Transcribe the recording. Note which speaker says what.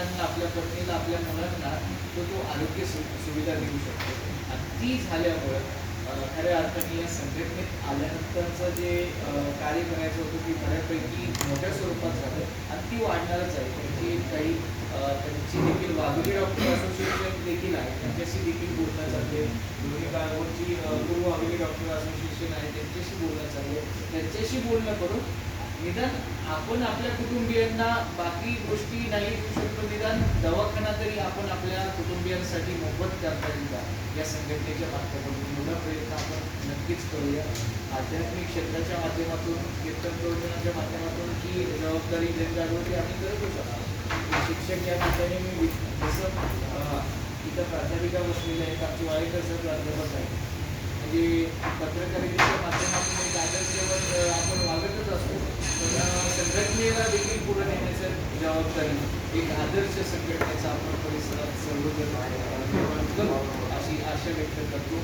Speaker 1: मुलांना, आपल्या पत्नीला, आपल्या मुलांना तो आरोग्य सुविधा देऊ शकतो. आणि ती झाल्यामुळं खऱ्या अर्थाने या संघटनेत आल्यानंतरचं जे कार्य करायचं होतं ते बऱ्यापैकी मोठ्या स्वरूपात झालं आणि ती वाढणारच आहे. त्यांची काही त्यांची देखील वाघोली डॉक्टर असोसिएशन देखील आहे, त्यांच्याशी देखील बोलणं चालले. दोन्ही गावाची गुरु वाघोली डॉक्टर असोसिएशन आहे, त्यांच्याशी बोलणं चालले. त्यांच्याशी बोलणं करून निदान आपण आपल्या कुटुंबियांना बाकी गोष्टी नाही देऊ शकतो, निदान दवाखाना तरी आपण आपल्या कुटुंबियांसाठी मोफत करता येईल का या संघटनेच्या माध्यमातून एवढा प्रयत्न आपण नक्कीच करूया. आध्यात्मिक क्षेत्राच्या माध्यमातून, कीर्तन प्रवचनाच्या माध्यमातून ही जबाबदारी जनजागृती आम्ही करतच असतो. शिक्षक या नात्याने मी जसं इथं प्राध्यापिका बसलेल्या आहेत, आमचे वाळेकर सर प्राध्यापक आहेत, म्हणजे पत्रकारितेच्या माध्यमातून एक आदर्शवर आपण वागतच असतो. तर संघटनेला देखील पुढे नेण्याचं जबाबदारी एक आदर्श संघटनेचा आपण परिसरात सर्वजण निर्माण करू अशी आशा व्यक्त करतो.